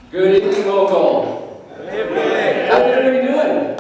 Good evening, Mogul. How's everybody doing?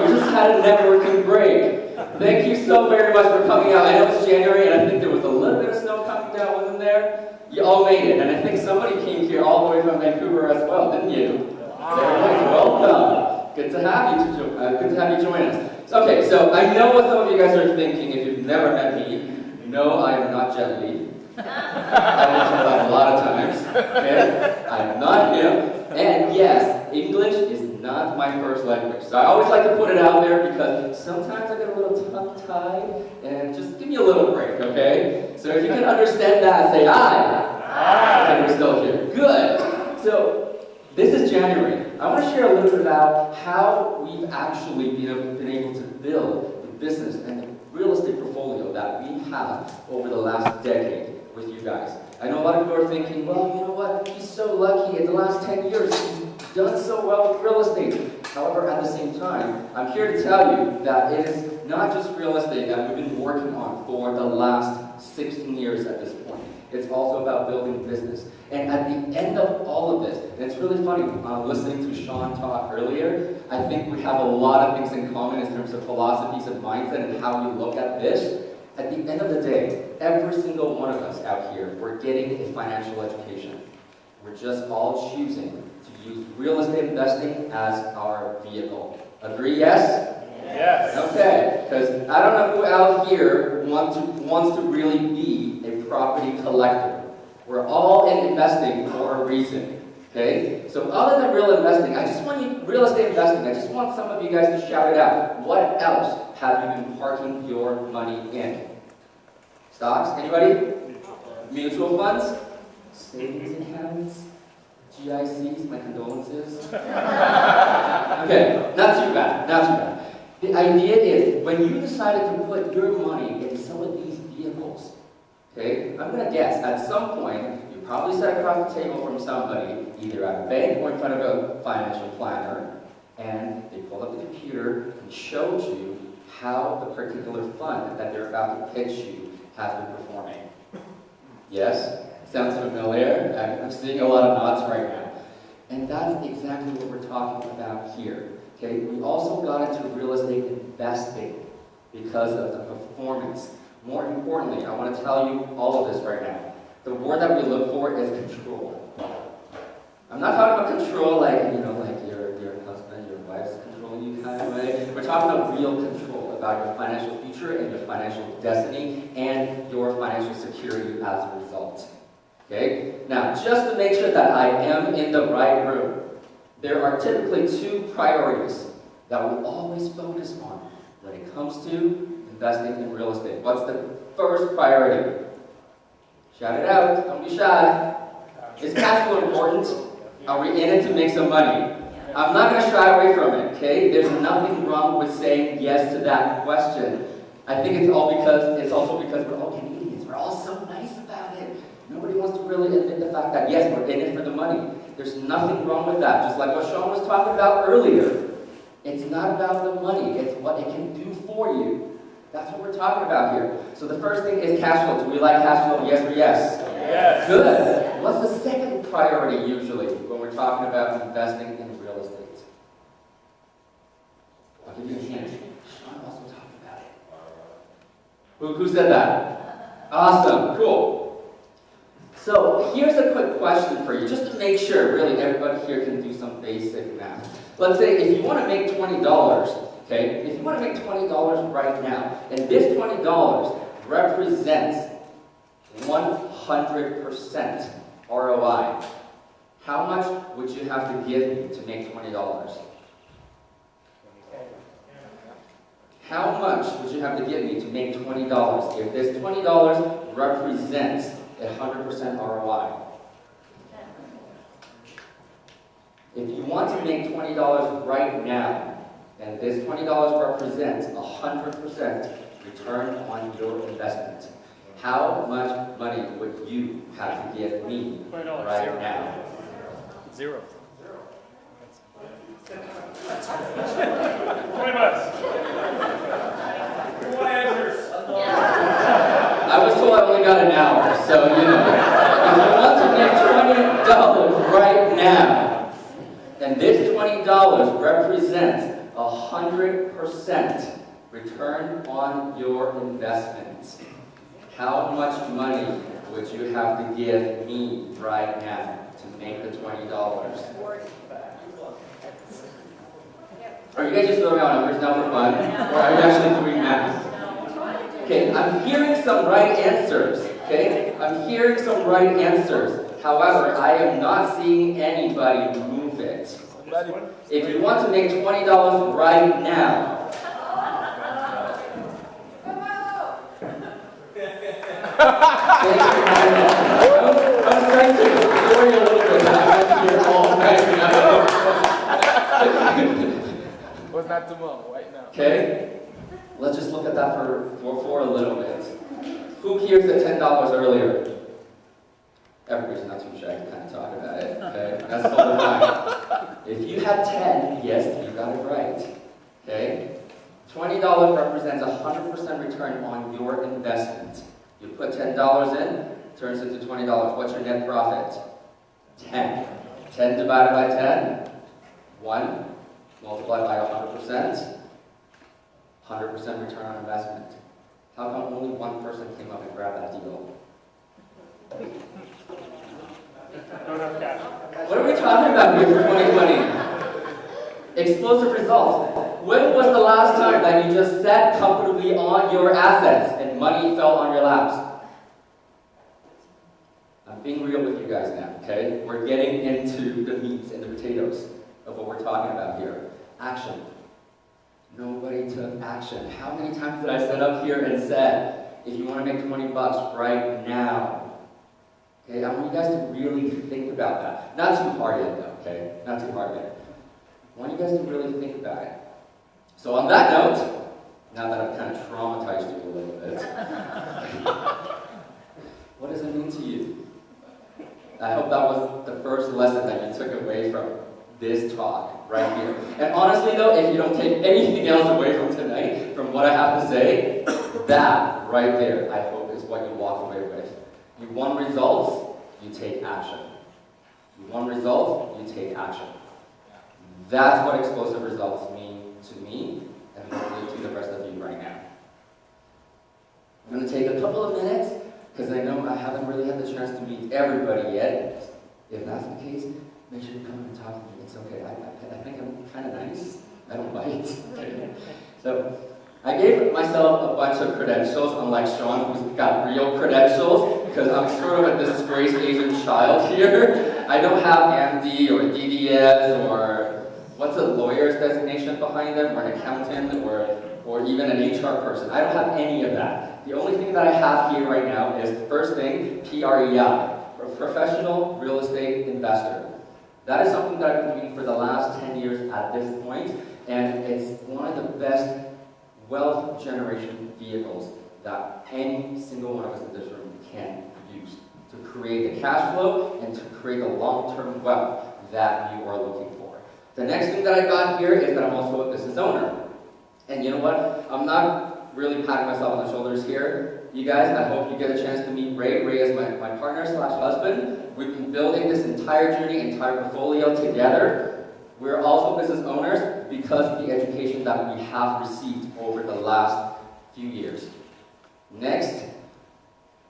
We just had a networking break. Thank you so very much for coming out. I know it's January, and I think there was a little bit of snow coming down, wasn't there? You all made it, and I think somebody came here all the way from Vancouver as well, didn't you? Welcome. Good to have you. Good to have you join us. Okay, so I know what some of you guys are thinking. If you've never met me, no, I am not Jet Li. I've mentioned that a lot of times. Okay? I'm not him. And yes, English is not my first language. So I always like to put it out there because sometimes I get a little tongue-tied, and just give me a little break, okay? So if you can understand that, say aye. And we're still here. Good. So this is January. I want to share a little bit about how we've actually been able to build the business and the real estate portfolio that we have over the last decade with you guys. I know a lot of you are thinking, well, you know what, he's so lucky. In the last 10 years, he's done so well with real estate. However, at the same time, I'm here to tell you that it is not just real estate that we've been working on for the last 16 years at this point. It's also about building business. And at the end of all of this, and it's really funny, listening to Sean talk earlier, I think we have a lot of things in common in terms of philosophies and mindset and how we look at this. At the end of the day, every single one of us out here, we're getting a financial education. We're just all choosing to use real estate investing as our vehicle. Agree, yes? Yes. Okay, because I don't know who out here wants to really be a property collector. We're all in investing for a reason. Okay? So other than real estate investing, I just want some of you guys to shout it out. What else have you been parking your money in? Stocks? Anybody? Mutual funds? Savings accounts? GICs? My condolences. Okay, not too bad, not too bad. The idea is, when you decided to put your money in some of these vehicles, okay, I'm going to guess, at some point, you probably sat across the table from somebody, either at a bank or in front of a financial planner, and they pulled up the computer and showed you how the particular fund that they're about to pitch you has been performing. Yes? Sounds familiar? I'm seeing a lot of nods right now. And that's exactly what we're talking about here. Okay? We also got into real estate investing because of the performance. More importantly, I want to tell you all of this right now. The word that we look for is control. I'm not talking about control like your husband, your wife's controlling you kind of way. We're talking about real control, about your financial future and your financial destiny and your financial security as a result. Okay? Now, just to make sure that I am in the right room, there are typically two priorities that we always focus on when it comes to investing in real estate. What's the first priority? Shout it out. Don't be shy. Is cash flow important? Are we in it to make some money? I'm not going to shy away from it, okay? There's nothing wrong with saying yes to that question. I think it's also because we're all Canadians. We're all so nice about it. Nobody wants to really admit the fact that, yes, we're in it for the money. There's nothing wrong with that. Just like what Sean was talking about earlier. It's not about the money. It's what it can do for you. That's what we're talking about here. So the first thing is cash flow. Do we like cash flow? Yes or yes? Yes. Good. What's the second priority usually when we're talking about investing in real estate? I'll give you a hint. Sean also talked about it. Who said that? Awesome. Cool. So here's a quick question for you, just to make sure really everybody here can do some basic math. Let's say if you want to make $20, okay, if you want to make $20 right now, and this $20 represents 100% ROI, how much would you have to give me to make $20? How much would you have to give me to make $20 if this $20 represents 100% ROI? If you want to make $20 right now, and this $20 represents 100% return on your investment, how much money would you have to give me right now? Zero. 20 bucks. What answers? I was told I only got an hour, so if you want to make $20, represents 100% return on your investment. How much money would you have to give me right now to make the $20? Are you guys just throwing out numbers now for fun? Or are you actually doing math? Okay, I'm hearing some right answers. Okay? I'm hearing some right answers. However, I am not seeing anybody move it. If you want to make $20 right now, I'm trying to ignore you a little bit. I'm here all night now. What's not tomorrow, right now? Okay? Let's just look at that for a little bit. Who here said $10 earlier? Everybody's not too shy to kind of talk about it. Okay? That's totally fine. If you had 10, yes, you got it right. Okay? $20 represents 100% return on your investment. You put $10 in, turns into $20. What's your net profit? 10. 10 divided by 10? 1. Multiplied by 100%. 100% return on investment. How come only one person came up and grabbed that deal? Don't have cash. What are we talking about here for 2020? Explosive results. When was the last time that you just sat comfortably on your assets and money fell on your laps? I'm being real with you guys now, okay? We're getting into the meats and the potatoes of what we're talking about here. Action. Nobody took action. How many times did I sit up here and said, if you want to make $20 right now, okay, I want you guys to really think about that. Not too hard yet, though, okay? Not too hard yet. I want you guys to really think about it. So on that note, now that I've kind of traumatized you a little bit, what does it mean to you? I hope that was the first lesson that you took away from this talk right here. And honestly though, if you don't take anything else away from tonight, from what I have to say, that right there, I hope is what you walk away with. You want results, you take action. You want results, you take action. That's what explosive results mean to me, and hopefully to the rest of you right now. I'm going to take a couple of minutes, because I know I haven't really had the chance to meet everybody yet. If that's the case, make sure you come and talk to me. It's okay. I think I'm kind of nice. I don't bite. So, I gave myself a bunch of credentials, unlike Sean, who's got real credentials, because I'm sort of a disgraced Asian child here. I don't have MD or DDS or what's a lawyer's designation behind them, or an accountant, or even an HR person. I don't have any of that. The only thing that I have here right now is, first thing, PREI, a professional real estate investor. That is something that I've been doing for the last 10 years at this point, and it's one of the best wealth generation vehicles that any single one of us in this room can use to create the cash flow and to create the long-term wealth that you are looking for. The next thing that I got here is that I'm also a business owner. And you know what? I'm not really patting myself on the shoulders here. You guys, I hope you get a chance to meet Ray. Ray is my partner / husband. We've been building this entire journey, entire portfolio together. We're also business owners because of the education that we have received over the last few years. Next,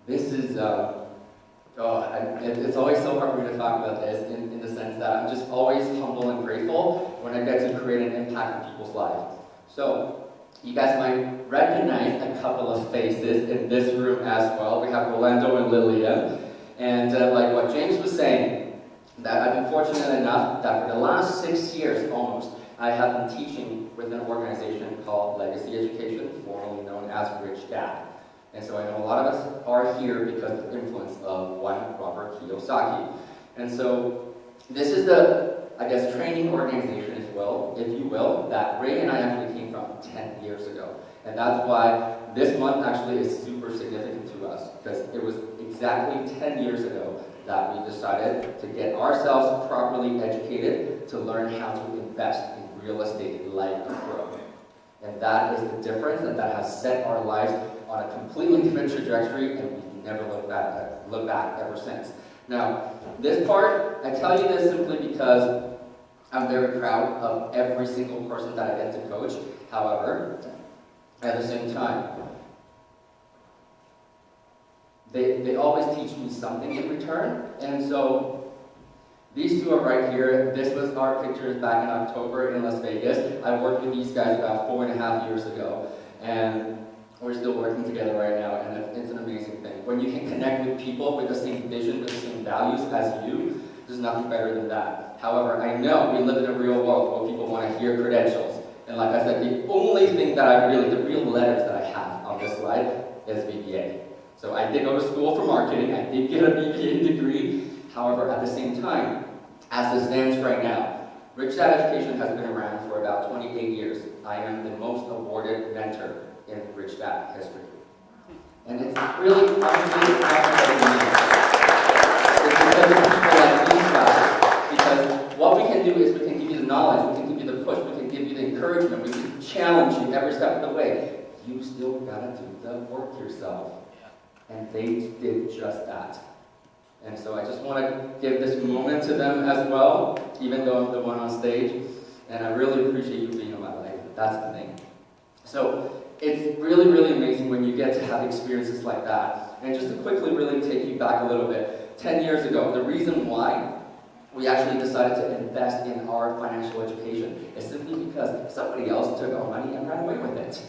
this is, it's always so hard for me to talk about this in the sense that I'm just always humble and grateful when I get to create an impact in people's lives. So, you guys might recognize a couple of faces in this room as well. We have Rolando and Lillian. And like what James was saying, that I've been fortunate enough that for the last 6 years almost, I have been teaching with an organization called Legacy Education, formerly known as Rich Dad. And so I know a lot of us are here because of the influence of one Robert Kiyosaki. And so this is the, I guess, training organization, if you will, that Ray and I actually came from 10 years ago. And that's why this month actually is super significant to us, because it was exactly 10 years ago that we decided to get ourselves properly educated to learn how to invest in real estate like a pro. And that is the difference, and that has set our lives on a completely different trajectory, and we've never looked back ever since. Now, this part, I tell you this simply because I'm very proud of every single person that I get to coach. However, at the same time, they always teach me something in return. And so these two are right here. This was our pictures back in October in Las Vegas. I worked with these guys about 4.5 years ago, and we're still working together right now, and it's an amazing thing. When you can connect with people with the same vision, with the same values as you, there's nothing better than that. However, I know we live in a real world where people want to hear credentials. And like I said, the only thing that the real letters that I have on this slide is BBA. So I did go to school for marketing, I did get a BBA degree. However, at the same time, as it stands right now, Rich Dad Education has been around for about 28 years. I am the most awarded mentor in Rich Dad history. And it's really, honestly, it's not it's because of people like these guys. Because what we can do is we can give you the knowledge, we can give you the push, we can give you the encouragement, we can challenge you every step of the way. You still gotta do the work yourself. And they did just that. And so I just want to give this moment to them as well, even though I'm the one on stage. And I really appreciate you being in my life. That's the thing. So it's really, really amazing when you get to have experiences like that. And just to quickly really take you back a little bit, 10 years ago, the reason why we actually decided to invest in our financial education is simply because somebody else took our money and ran away with it.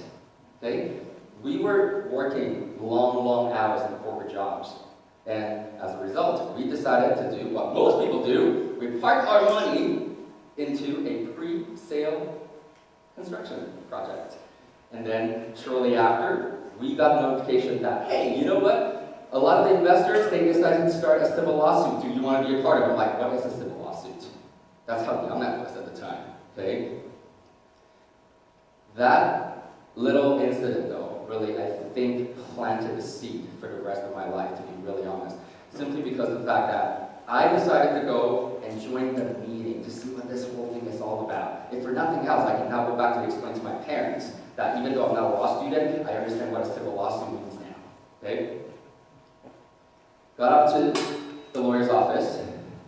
Okay? We were working long, long hours in corporate jobs. And as a result, we decided to do what most people do. We park our money into a pre-sale construction project. And then shortly after, we got notification that, hey, you know what? A lot of the investors, they decided to start a civil lawsuit. Do you want to be a part of it? I'm like, what is a civil lawsuit? That's how young I was at the time. Okay? That little incident, though, really, I think, planted the seed for the rest of my life, to be really honest. Simply because of the fact that I decided to go and join the meeting to see what this whole thing is all about. If for nothing else, I can now go back to explain to my parents that even though I'm not a law student, I understand what a civil lawsuit means now. Okay? Got up to the lawyer's office.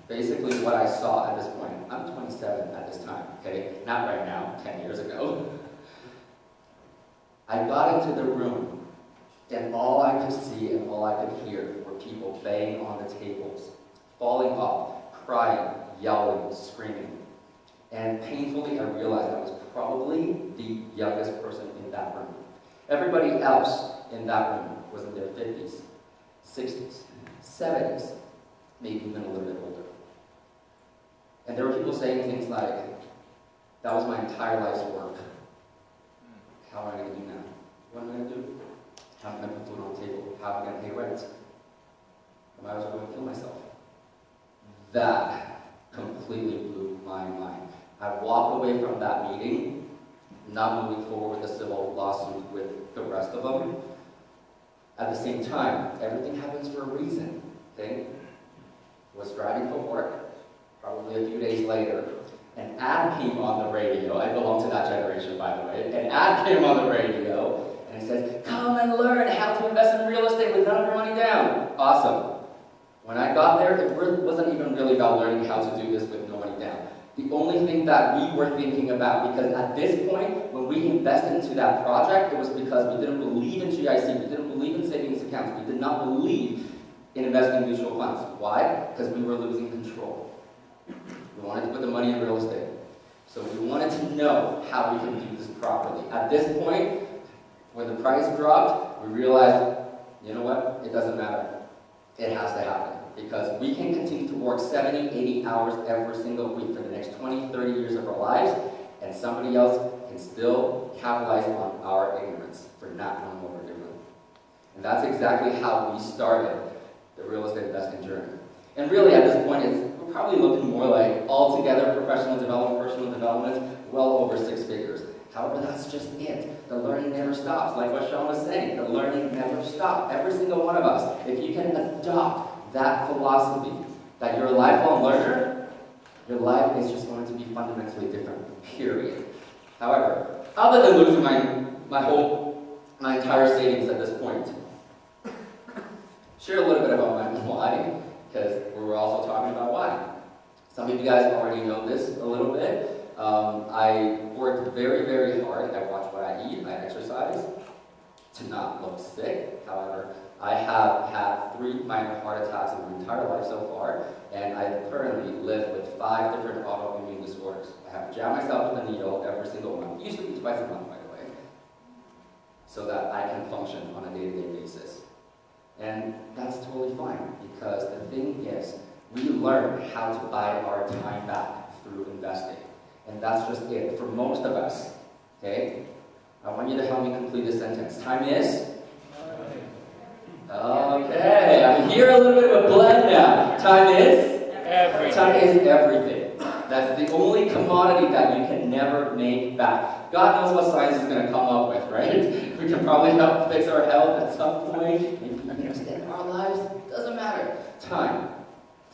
Basically what I saw at this point, I'm 27 at this time, okay? Not right now, 10 years ago. I got into the room, and all I could see and all I could hear were people banging on the tables, falling off, crying, yelling, screaming. And painfully, I realized I was probably the youngest person in that room. Everybody else in that room was in their 50s, 60s, 70s, maybe even a little bit older. And there were people saying things like, that was my entire life's work. How am I going to do now? What am I going to do? How am I going to put food on the table? How am I going to pay rent? Am I also going to kill myself? That completely blew my mind. I walked away from that meeting, not moving forward with the civil lawsuit with the rest of them. At the same time, everything happens for a reason. Okay? Was driving for work, probably a few days later. An ad came on the radio. I belong to that generation, by the way. An ad came on the radio, and it says, come and learn how to invest in real estate with none of your money down. Awesome. When I got there, it wasn't even really about learning how to do this with no money down. The only thing that we were thinking about, because at this point, when we invested into that project, it was because we didn't believe in GIC, we didn't believe in savings accounts, we did not believe in investing in mutual funds. Why? Because we were losing control. We wanted to put the money in real estate. So we wanted to know how we could do this properly. At this point, when the price dropped, we realized, you know what? It doesn't matter. It has to happen. Because we can continue to work 70, 80 hours every single week for the next 20, 30 years of our lives, and somebody else can still capitalize on our ignorance for not knowing what we're doing. And that's exactly how we started the real estate investing journey. And really, at this point, we're probably looking more like altogether professional development, personal development, well over 6 figures. However, that's just it. The learning never stops. Like what Sean was saying, the learning never stops. Every single one of us, if you can adopt that philosophy, that you're a lifelong learner, your life is just going to be fundamentally different, period. However, other than losing my entire savings at this point, share a little bit about my why, because we were also talking about why. Some of you guys already know this a little bit. I work very, very hard. I watch what I eat, I exercise to not look sick. However, I have had 3 minor heart attacks in my entire life so far, and I currently live with 5 different autoimmune disorders. I have to jab myself with a needle every single month, usually twice a month, by the way, so that I can function on a day-to-day basis. And that's totally fine, because the thing is, we learn how to buy our time back through investing. And that's just it for most of us. Okay? I want you to help me complete this sentence. Time is? Okay, I hear a little bit of a blend now. Time is? Everything. Time is everything. That's the only commodity that you can never make back. God knows what science is going to come up with, right? We can probably help fix our health at some point. Maybe we can extend our lives. Doesn't matter. Time.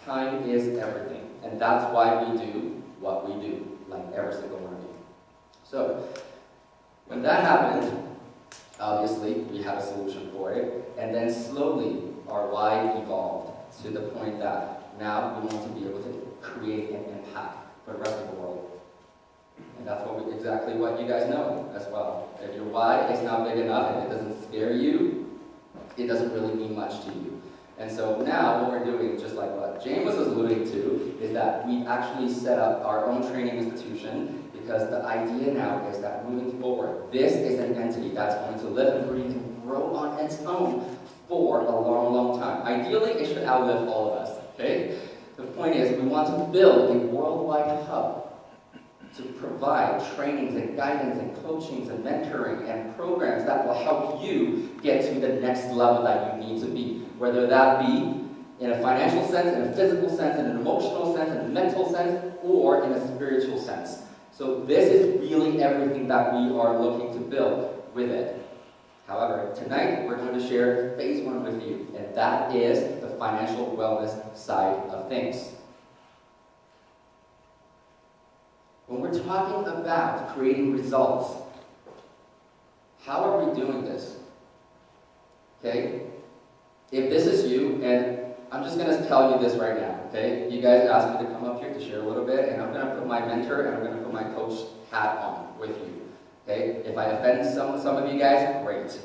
Time is everything. And that's why we do what we do, like every single one of you. So, when that happened, obviously, we had a solution for it, and then slowly our why evolved to the point that now we want to be able to create an impact for the rest of the world. And that's exactly what you guys know as well. If your why is not big enough and it doesn't scare you, it doesn't really mean much to you. And so now what we're doing, just like what James was alluding to, is that we've actually set up our own training institution, because the idea now is that moving forward, this is an entity that's going to live and breathe and grow on its own for a long, long time. Ideally, it should outlive all of us, okay? The point is, we want to build a worldwide hub to provide trainings and guidance and coachings and mentoring and programs that will help you get to the next level that you need to be, whether that be in a financial sense, in a physical sense, in an emotional sense, in a mental sense, or in a spiritual sense. So this is really everything that we are looking to build with it. However, tonight we're going to share phase 1 with you, and that is the financial wellness side of things. When we're talking about creating results, how are we doing this? Okay? If this is you, and I'm just going to tell you this right now, okay? You guys asked me to come up here to share a little bit, and I'm going to put my mentor and I'm going to put my coach hat on with you. Okay? If I offend some of you guys, great.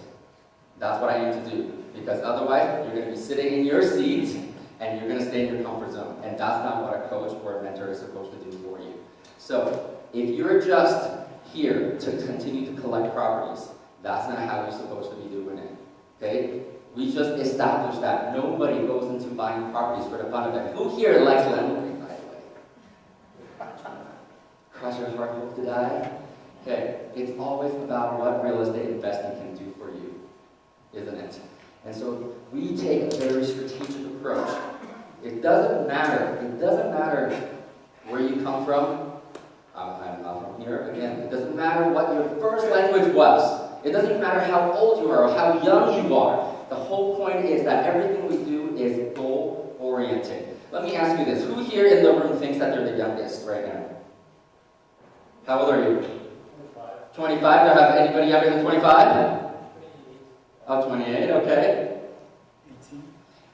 That's what I aim to do. Because otherwise, you're going to be sitting in your seat and you're going to stay in your comfort zone. And that's not what a coach or a mentor is supposed to do for you. So, if you're just here to continue to collect properties, that's not how you're supposed to be doing it. Okay? We just established that nobody goes into buying properties for the fun of it. Who here likes landlording, by the way? Cross your heart, hope to die. Okay, it's always about what real estate investing can do for you, isn't it? And so we take a very strategic approach. It doesn't matter where you come from. I'm not from here. Again, it doesn't matter what your first language was. It doesn't matter how old you are or how young you are. The whole point is that everything we do is goal-oriented. Let me ask you this. Who here in the room thinks that they're the youngest right now? How old are you? 25. Do I have anybody younger than 25? Oh, 28, okay. 18.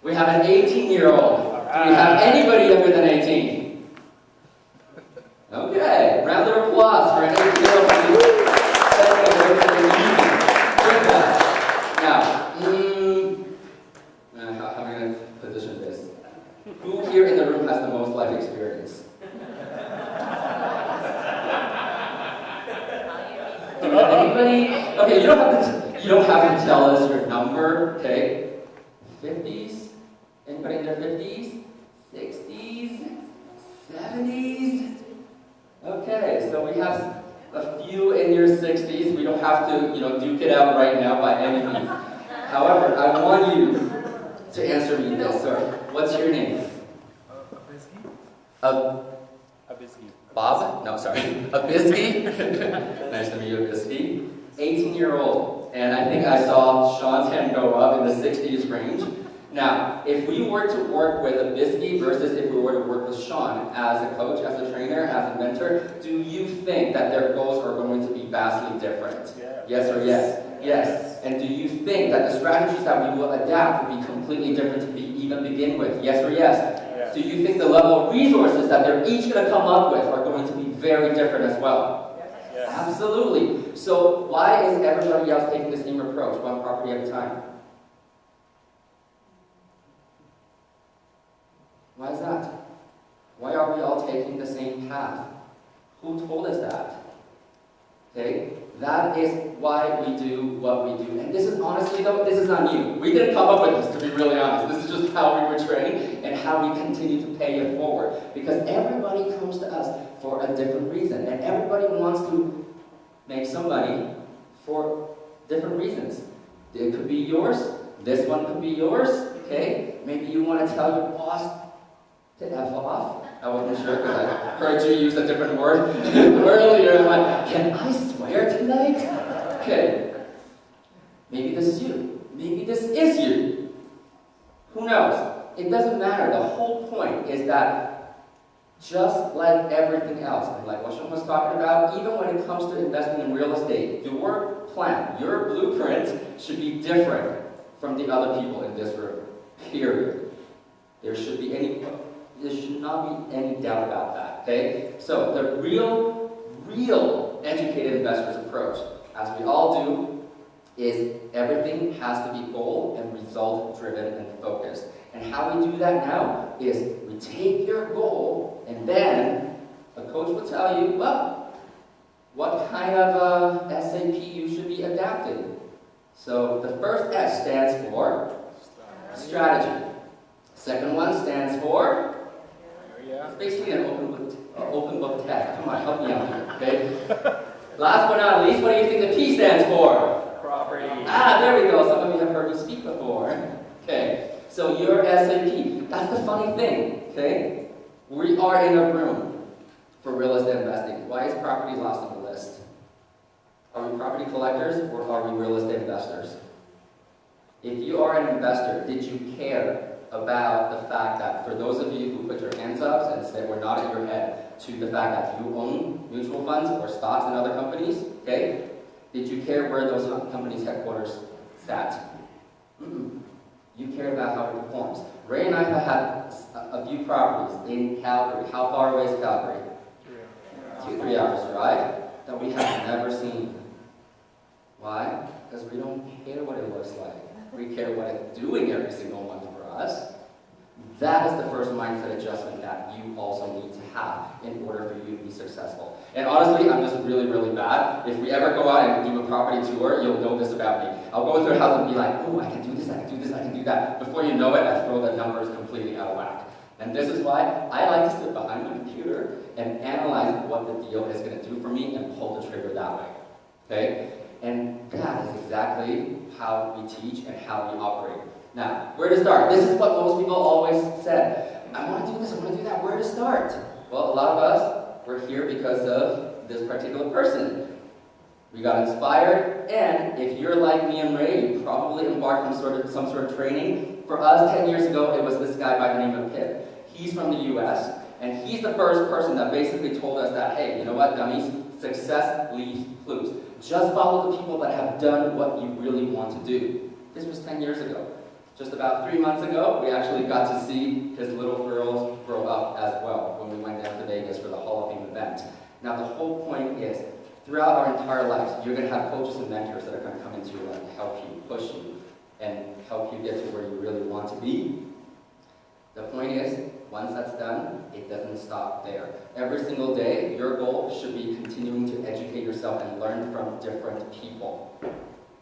We have an 18-year-old. Do we have anybody younger than 18? Okay, round of applause for an 18-year-old. Now, how am I going to position this? Who here in the room has the most life experience? Anybody? Okay, you don't have to tell us your number, okay? 50s? Anybody in their 50s? 60s? 70s? Okay, so we have a few in your 60s. We don't have to, duke it out right now by any means. However, I want you to answer me this, sir. What's your name? Abisky. Bob? No, sorry. Abisky? Nice to meet you, Abisky. 18-year-old. And I think I saw Sean's hand go up in the 60s range. Now, if we were to work with Abisky versus if we were to work with Sean as a coach, as a trainer, as a mentor, do you think that their goals are going to be vastly different? Yeah. Yes or yes? Yes. And do you think that the strategies that we will adapt will be completely different to even begin with? Yes or yes? Do you think the level of resources that they're each going to come up with are going to be very different as well? Yes. Absolutely. So why is everybody else taking the same approach, one property at a time? Why is that? Why are we all taking the same path? Who told us that? Okay? That is why we do what we do. And this is honestly though, this is not new. We didn't come up with this, to be really honest. This is just how we were trained and how we continue to pay it forward. Because everybody comes to us for a different reason. And everybody wants to make some money for different reasons. It could be yours. This one could be yours. Okay? Maybe you want to tell your boss to F off. I wasn't sure because I heard you use a different word earlier. I'm like, can I swear tonight? Okay. Maybe this is you. Maybe this is you. Who knows? It doesn't matter. The whole point is that just like everything else, and like what Sean was talking about, even when it comes to investing in real estate, your plan, your blueprint should be different from the other people in this room. Period. There should not be any doubt about that, okay? So the real educated investor's approach, as we all do, is everything has to be goal and result driven and focused. And how we do that now is we take your goal and then a coach will tell you, well, what kind of SAP you should be adapting. So the first S stands for strategy. Second one stands for, it's basically an open book test. Come on, help me out here, okay? Last but not least, what do you think the P stands for? Property. Ah, there we go. Some of you have heard me speak before. Okay, so your SAP. That's the funny thing, okay? We are in a room for real estate investing. Why is property lost on the list? Are we property collectors or are we real estate investors? If you are an investor, did you care about the fact that for those of you who put your hands up and said we're nodding your head to the fact that you own mutual funds or stocks in other companies, okay? Did you care where those companies' headquarters sat? You cared about how it performs. Ray and I have had a few properties in Calgary. How far away is Calgary? 2-3 hours drive that we have never seen. Why? Because we don't care what it looks like. We care what it's doing every single month for us. That is the first mindset adjustment that you also need to have in order for you to be successful. And honestly, I'm just really, really bad. If we ever go out and do a property tour, you'll know this about me. I'll go through a house and be like, oh, I can do this, I can do this, I can do that. Before you know it, I throw the numbers completely out of whack. And this is why I like to sit behind my computer and analyze what the deal is going to do for me and pull the trigger that way. Okay? And that is exactly how we teach and how we operate. Now, where to start? This is what most people always said. I want to do this, I want to do that. Where to start? Well, a lot of us, we're here because of this particular person. We got inspired, and if you're like me and Ray, you probably embarked on some sort of training. For us, 10 years ago, it was this guy by the name of Pip. He's from the US, and he's the first person that basically told us that, hey, you know what, dummies? Success leaves clues. Just follow the people that have done what you really want to do. This was 10 years ago. Just about 3 months ago, we actually got to see his little girls grow up as well when we went down to Vegas for the Hall of Fame event. Now, the whole point is, throughout our entire lives, you're going to have coaches and mentors that are going to come into your life to help you, push you, and help you get to where you really want to be. The point is, once that's done, it doesn't stop there. Every single day, your goal should be continuing to educate yourself and learn from different people.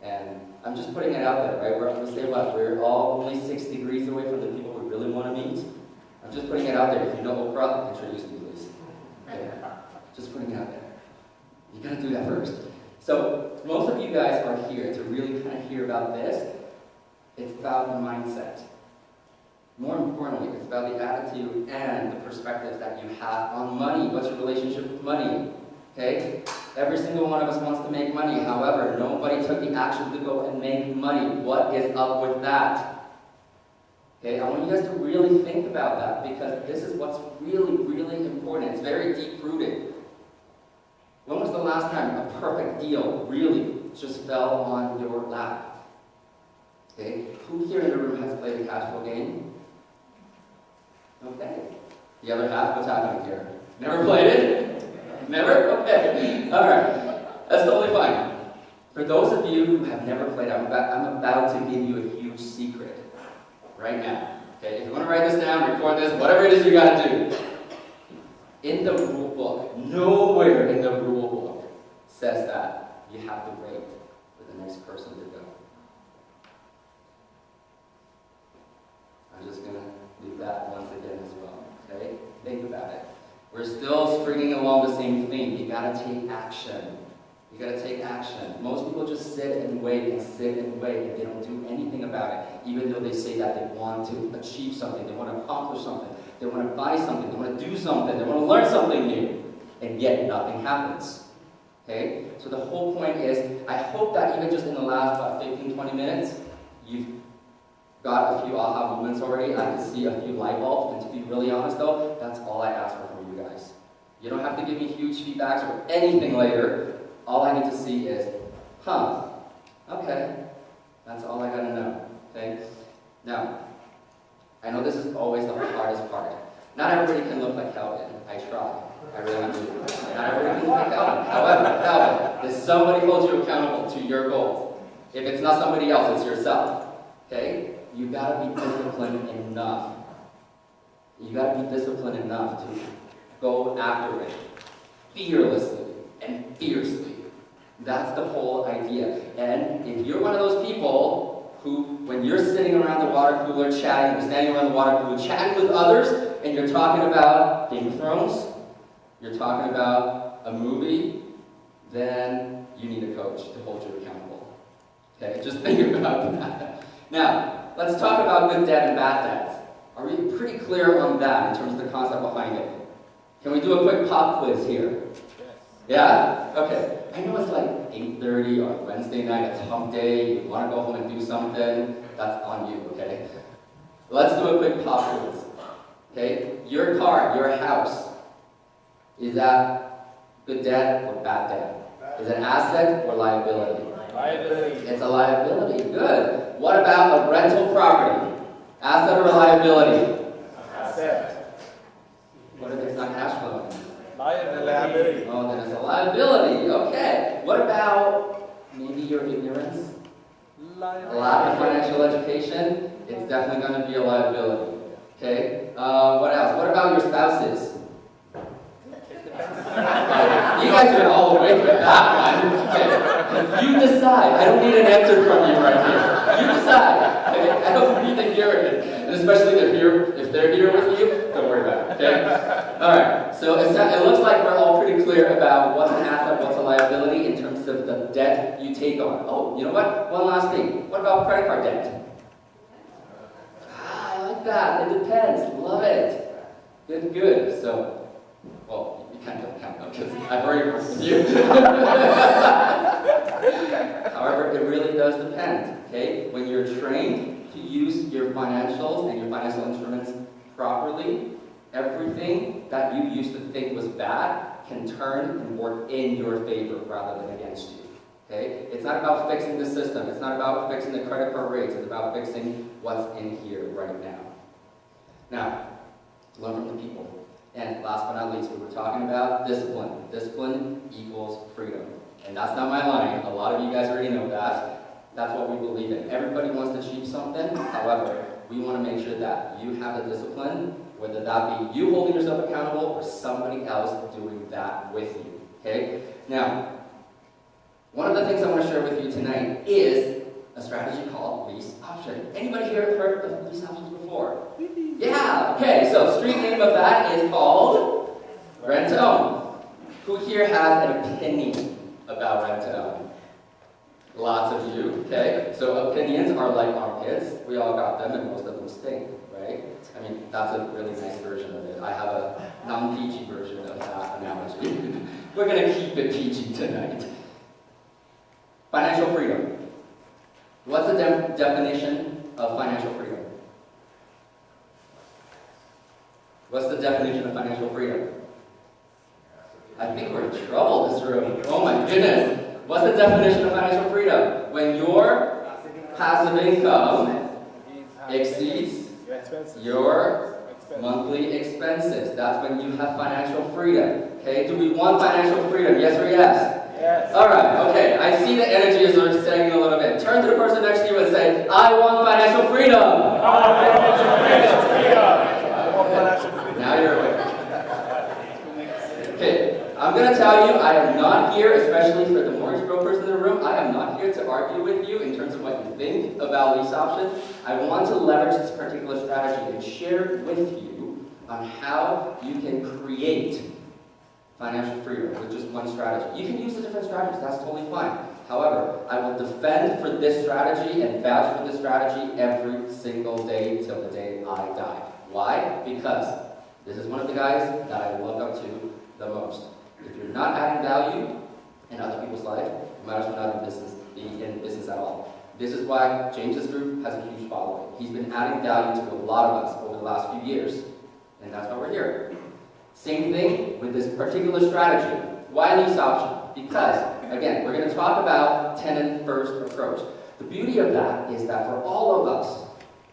And I'm just putting it out there, right? We're going to say what? We're all only 6 degrees away from the people we really want to meet. I'm just putting it out there. If you know Oprah, introduce me, please. Okay? Just putting it out there. You got to do that first. So most of you guys are here to really kind of hear about this. It's about the mindset. More importantly, it's about the attitude and the perspective that you have on money. What's your relationship with money? Okay? Every single one of us wants to make money. However, nobody took the action to go and make money. What is up with that? Okay, I want you guys to really think about that because this is what's really, really important. It's very deep-rooted. When was the last time a perfect deal really just fell on your lap? Okay, who here in the room has played a cash flow game? Okay. The other half, what's happening here? Never played it? Never? Okay. All right. That's totally fine. For those of you who have never played, I'm about to give you a huge secret right now. Okay? If you want to write this down, record this, whatever it is you got to do. In the rule book, nowhere in the rule book says that you have to wait for the next person to go. I'm just going to leave that once again as well. Okay? Think about it. We're still stringing along the same thing. You got to take action. You got to take action. Most people just sit and wait and sit and wait, and they don't do anything about it, even though they say that they want to achieve something, they want to accomplish something, they want to buy something, they want to do something, they want to learn something new, and yet nothing happens. Okay? So the whole point is, I hope that even just in the last, 15, 20 minutes, you've got a few aha moments already. I can see a few light bulbs, and to be really honest though, that's all I ask for from you guys. You don't have to give me huge feedbacks or anything later. All I need to see is, okay, that's all I gotta know, okay? Now, I know this is always the hardest part. Not everybody can look like Calvin. I try. I really do. Not everybody can look like Calvin. However, Calvin, if somebody holds you accountable to your goals, if it's not somebody else, it's yourself, okay? You gotta be disciplined enough. You gotta be disciplined enough to go after it fearlessly and fiercely. That's the whole idea. And if you're one of those people who, when you're sitting around the water cooler chatting, you're standing around the water cooler chatting with others, and you're talking about Game of Thrones, you're talking about a movie, then you need a coach to hold you accountable. Okay, just think about that. Now, let's talk about good dad and bad dads. Are we pretty clear on that in terms of the concept behind it? Can we do a quick pop quiz here? Yeah? Okay. I know it's like 8:30 on Wednesday night, it's hump day, you want to go home and do something, that's on you, okay? Let's do a quick pop quiz. Okay? Your car, your house, is that good dad or bad dad? Is it an asset or liability? Liability. It's a liability. Good. What about a rental property? Asset or liability? Asset. What if it's not cash flowing? Liability. Oh, then it's a liability. Okay. What about maybe your ignorance? Liability. A lack of financial education? It's definitely going to be a liability. Okay. What else? What about your spouses? You guys are all awake with that one. Okay. You decide. I don't need an answer from you right here. You decide. Okay? I don't need to hear it. And especially if they're here with you, don't worry about it. Okay? Alright. So it looks like we're all pretty clear about what's an asset, what's a liability in terms of the debt you take on. Oh, you know what? One last thing. What about credit card debt? I like that. It depends. Love it. Good, good. So, well, you can't count them because I've already worked with you. However, it really does depend. Okay? When you're trained to use your financials and your financial instruments properly, everything that you used to think was bad can turn and work in your favor rather than against you. Okay? It's not about fixing the system. It's not about fixing the credit card rates. It's about fixing what's in here right now. Now, learn from the people. And last but not least, we were talking about discipline. Discipline equals freedom. And that's not my line. A lot of you guys already know that. That's what we believe in. Everybody wants to achieve something. However, we want to make sure that you have the discipline, whether that be you holding yourself accountable or somebody else doing that with you. Okay? Now, one of the things I want to share with you tonight is a strategy called lease option. Anybody here heard of lease options before? Yeah, okay, so street name of that is called rent to own. Who here has an opinion about rent to own? Lots of you, okay? So opinions are like armpits. We all got them and most of them stink, right? I mean, that's a really nice version of it. I have a non-PG version of that analogy. We're going to keep it PG tonight. Financial freedom. What's the definition of financial freedom? What's the definition of financial freedom? I think we're in trouble in this room. Oh my goodness. What's the definition of financial freedom? When your passive income exceeds your Monthly expenses. That's when you have financial freedom. Okay, do we want financial freedom? Yes or yes? Yes. All right, okay. I see the energy is sort of sagging a little bit. Turn to the person next to you and say, I want financial freedom. Now you're awake. Okay, I'm going to tell you, I am not here, especially for the mortgage brokers in the room, I am not here to argue with you in terms of what you think about lease options. I want to leverage this particular strategy and share with you on how you can create financial freedom with just one strategy. You can use the different strategies, that's totally fine. However, I will defend for this strategy and vouch for this strategy every single day till the day I die. Why? Because this is one of the guys that I look up to the most. If you're not adding value in other people's life, you might as well not be in business at all. This is why James's group has a huge following. He's been adding value to a lot of us over the last few years, and that's why we're here. Same thing with this particular strategy. Why lease option? Because, again, we're going to talk about tenant first approach. The beauty of that is that for all of us,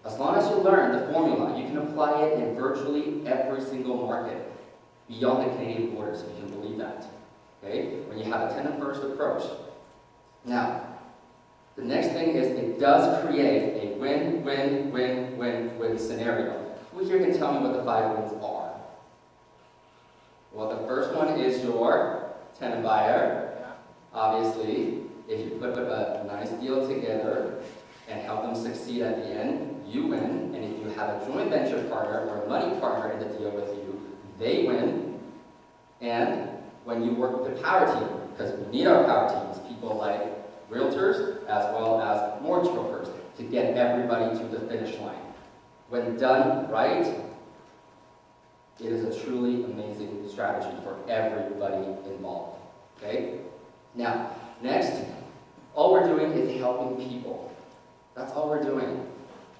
as long as you learn the formula, you can apply it in virtually every single market beyond the Canadian borders, if you can believe that. Okay? When you have a tenant first approach. Now, the next thing is it does create a win-win-win-win-win scenario. Who here can tell me what the 5 wins are? Well, the first one is your tenant buyer. Obviously, if you put a nice deal together and help them succeed at the end, you win. And if you have a joint venture partner or a money partner in the deal with you, they win. And when you work with the power team, because we need our power teams, people like realtors as well as mortgage brokers, to get everybody to the finish line. When done right, it is a truly amazing strategy for everybody involved. Okay? Now, next, all we're doing is helping people. That's all we're doing.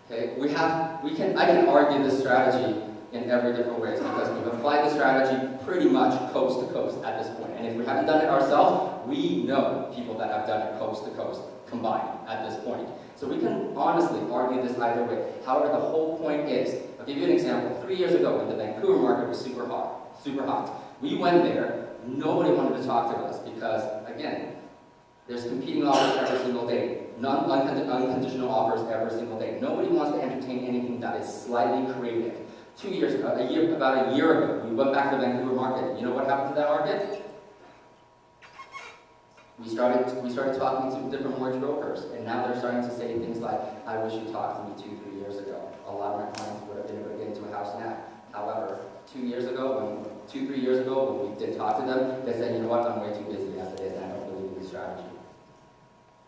Okay? I can argue this strategy in every different ways because we've applied the strategy pretty much coast to coast at this point. And if we haven't done it ourselves, we know people that have done it coast to coast combined at this point. So we can honestly argue this either way. However, the whole point is, I'll give you an example. 3 years ago when the Vancouver market was super hot, we went there, nobody wanted to talk to us because, again, there's competing offers every single day, unconditional offers every single day. Nobody wants to entertain anything that is slightly creative. 2 years ago, about a year ago, we went back to the Vancouver market. You know what happened to that market? We started talking to different mortgage brokers, and now they're starting to say things like, I wish you talked to me 2-3 years ago. A lot of my clients would have been able to get into a house now. However, 2 years ago, 2-3 years ago, when we did talk to them, they said, you know what, I'm way too busy as it is, and I don't believe in this strategy.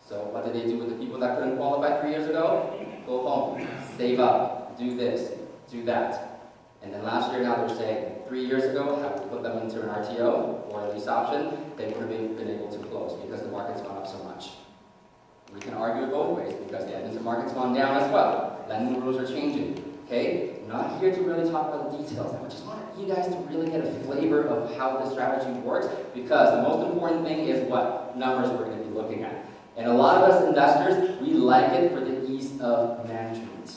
So what did they do with the people that couldn't qualify 3 years ago? Go home, save up, do this, do that. And then last year, now they're saying, 3 years ago, had we put them into an RTO or a lease option, they would have been able to close because the market's gone up so much. We can argue it both ways because the Edmonton market's gone down as well. Lending rules are changing. Okay? I'm not here to really talk about the details. I just want you guys to really get a flavor of how the strategy works because the most important thing is what numbers we're going to be looking at. And a lot of us investors, we like it for the ease of management.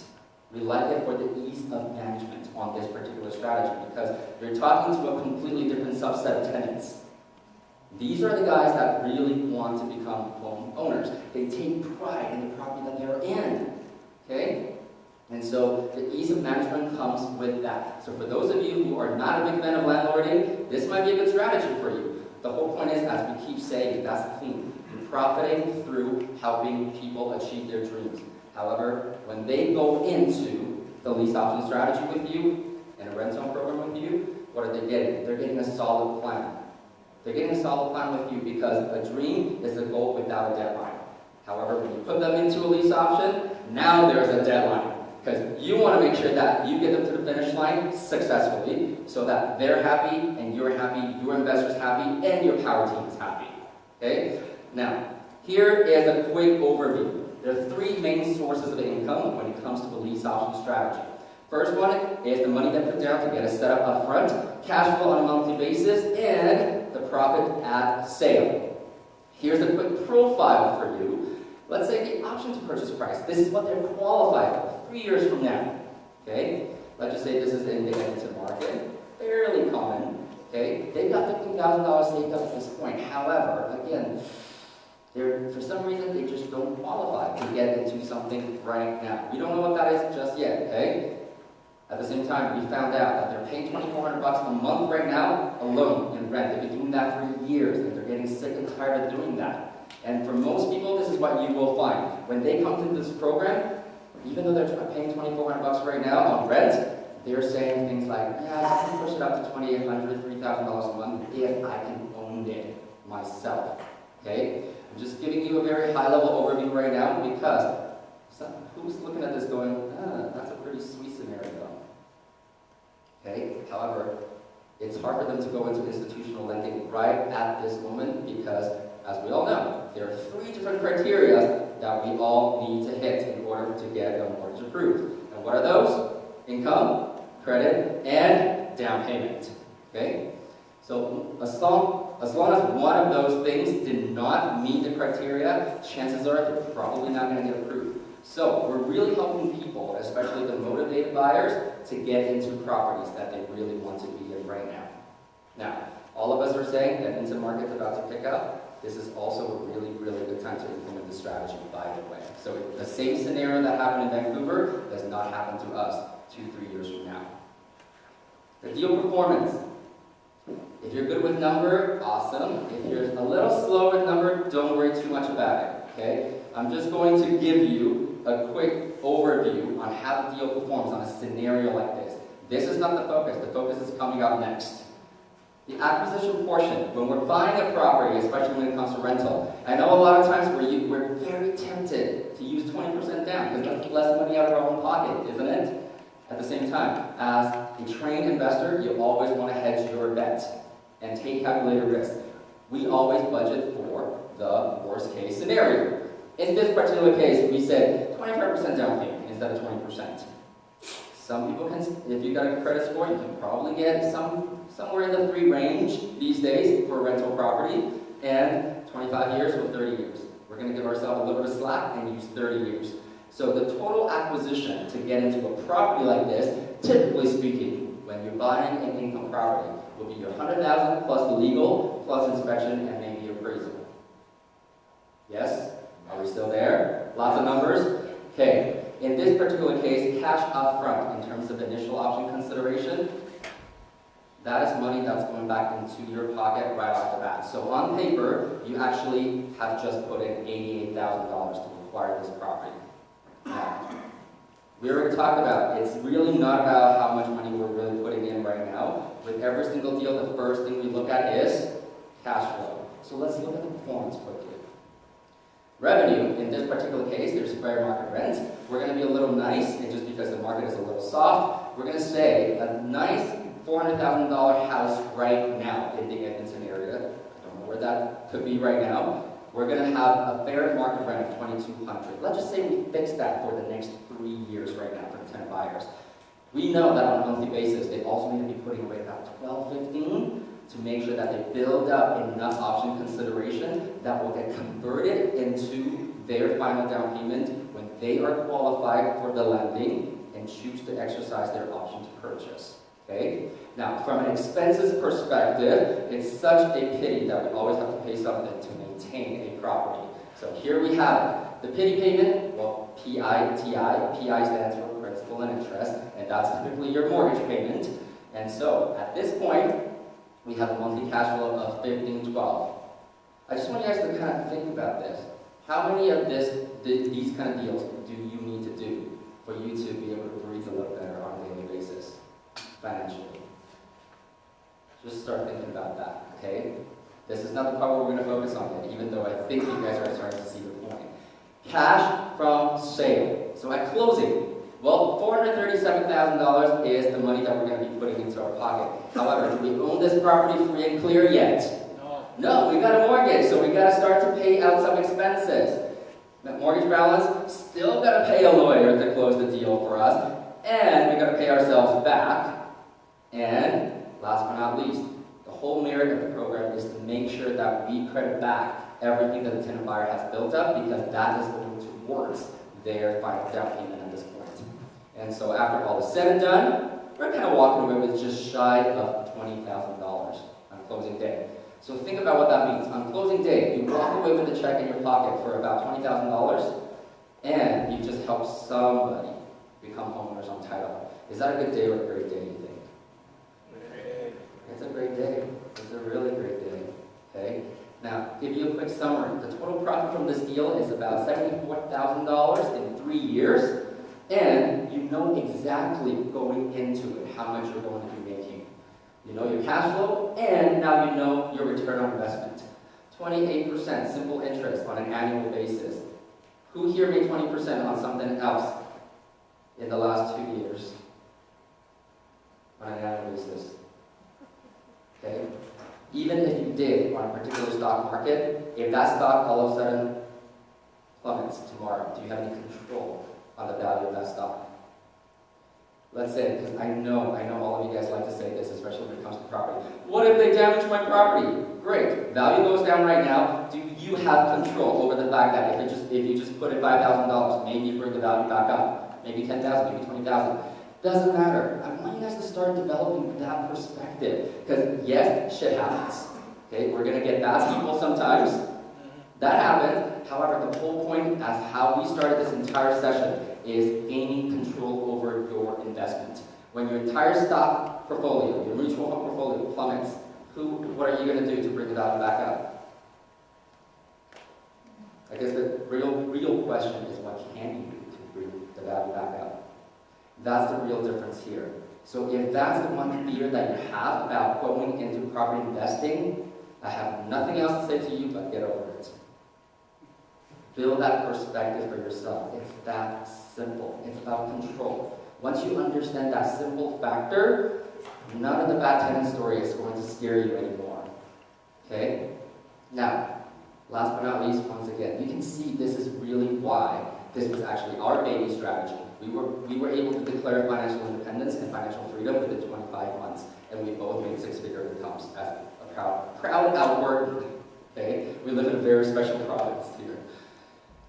We like it for the ease of management on this particular strategy because you're talking to a completely different subset of tenants. These are the guys that really want to become home owners. They take pride in the property that they're in. Okay? And so the ease of management comes with that. So for those of you who are not a big fan of landlording, this might be a good strategy for you. The whole point is, as we keep saying, that's the theme. You're profiting through helping people achieve their dreams. However, when they go into the lease option strategy with you and a rental program with you, what are they getting? They're getting a solid plan. They're getting a solid plan with you because a dream is a goal without a deadline. However, when you put them into a lease option, now there's a deadline. Because you want to make sure that you get them to the finish line successfully so that they're happy and you're happy, your investor's happy, and your power team is happy. Okay? Now, here is a quick overview. There are 3 main sources of income when it comes to the lease option strategy. First one is the money they put down to get us set up up front, cash flow on a monthly basis, and the profit at sale. Here's a quick profile for you. Let's say the option to purchase price. This is what they're qualified for 3 years from now. Okay? let's just say this is in the Edmonton market, fairly common, okay? They've got $15,000 saved up at this point. However, again, for some reason, they just don't qualify to get into something right now. We don't know what that is just yet, okay? At the same time, we found out that they're paying $2,400 a month right now alone in rent. They've been doing that for years, and they're getting sick and tired of doing that. And for most people, this is what you will find. When they come to this program, even though they're paying $2,400 right now on rent, they're saying things like, yeah, I can push it up to $2,800, $3,000 a month if I can own it myself, okay? I'm just giving you a very high-level overview right now because who's looking at this going, that's a pretty sweet scenario, okay? However, it's hard for them to go into institutional lending right at this moment because, as we all know, there are 3 different criteria that we all need to hit in order to get a mortgage approved. And what are those? Income, credit, and down payment, okay? So as long as one of those things did not meet the criteria, chances are they're probably not going to get approved. So we're really helping people, especially the motivated buyers, to get into properties that they really want to be in right now. Now, all of us are saying that Edmonton market's about to pick up. This is also a really, really good time to implement the strategy, by the way. So the same scenario that happened in Vancouver does not happen to us 2-3 years from now. The deal performance. If you're good with number, awesome. If you're a little slow with number, don't worry too much about it, okay? I'm just going to give you a quick overview on how the deal performs on a scenario like this. This is not the focus. The focus is coming up next. The acquisition portion, when we're buying a property, especially when it comes to rental, I know a lot of times we're very tempted to use 20% down because that's less money out of our own pocket, isn't it? At the same time, as a trained investor, you always want to hedge your bet and take calculated risk. We always budget for the worst case scenario. In this particular case, we said 25% down payment instead of 20%. Some people can, if you got a credit score, you can probably get somewhere in the 3 range these days for a rental property, and 25 years or 30 years. We're going to give ourselves a little bit of slack and use 30 years. So the total acquisition to get into a property like this, typically speaking, when you're buying an income property, will be your $100,000 plus the legal, plus inspection, and maybe appraisal. Yes? Are we still there? Lots of numbers? Okay. In this particular case, cash up front in terms of initial option consideration, that is money that's going back into your pocket right off the bat. So on paper, you actually have just put in $88,000 to acquire this property. Now, we already talked about it's really not about how much money we're really putting in right now. With every single deal, the first thing we look at is cash flow. So let's look at the performance quickly. Revenue, in this particular case, there's fair market rent. We're going to be a little nice, and just because the market is a little soft, we're going to say a nice $400,000 house right now in the Edmonton area. I don't know where that could be right now. We're going to have a fair market rent of $2,200. Let's just say we fix that for the next 3 years right now for the 10 buyers. We know that on a monthly basis, they also need to be putting away about $1,215 to make sure that they build up enough option consideration that will get converted into their final down payment when they are qualified for the lending and choose to exercise their option to purchase. Okay? Now, from an expenses perspective, it's such a pity that we always have to pay something to maintain a property. So here we have it. The pity payment, well, PITI. PI stands for principal and interest, and that's typically your mortgage payment. And so, at this point, we have a monthly cash flow of $1,512. I just want you guys to kind of think about this. How many of these kind of deals do you need to do for you to be able to breathe a little better on a daily basis, financially? Just start thinking about that, okay? This is not the part where we're going to focus on yet, even though I think you guys are starting to see the point. Cash from sale. So at closing, well, $437,000 is the money that we're going to be putting into our pocket. However, do we own this property free and clear yet? No, we got a mortgage, so we got to start to pay out some expenses. That mortgage balance, still got to pay a lawyer to close the deal for us, and we got to pay ourselves back. And last but not least, the whole merit of the program is to make sure that we credit back everything that the tenant buyer has built up, because that is going towards their final down payment at this point. And so after all is said and done, we're kind of walking away with just shy of $20,000 on closing day. So think about what that means. On closing day, you walk away with a check in your pocket for about $20,000, and you've just helped somebody become homeowners on title. Is that a good day or a great day, you think? It's a great day. It's a really great day. Okay? Now, give you a quick summary. The total profit from this deal is about $74,000 in 3 years, and you know exactly going into it how much you're going to be making. You know your cash flow, and now you know your return on investment. 28% simple interest on an annual basis. Who here made 20% on something else in the last 2 years on an annual basis? Okay? Even if you did on a particular stock market, if that stock all of a sudden plummets tomorrow, do you have any control on the value of that stock? Let's say, because I know all of you guys like to say this, especially when it comes to property. What if they damage my property? Great. Value goes down right now. Do you have control over the fact that if you just put in $5,000, maybe you bring the value back up, maybe $10,000, maybe $20,000? Doesn't matter. I want you guys to start developing that perspective. Because yes, shit happens. Okay, we're gonna get bad people sometimes. That happens. However, the whole point as how we started this entire session is gaining control over your investment. When your entire stock portfolio, your mutual fund portfolio plummets, what are you going to do to bring the value back up? I guess the real question is what can you do to bring the value back up? That's the real difference here. So if that's the one fear that you have about going into property investing, I have nothing else to say to you but get over it. Build that perspective for yourself. It's that simple. It's about control. Once you understand that simple factor, none of the bad tenant story is going to scare you anymore. Okay? Now, last but not least, once again, you can see this is really why this was actually our baby strategy. We were able to declare financial independence and financial freedom within 25 months, and we both made six-figure incomes as a proud Albertan. Okay? We live in a very special province here.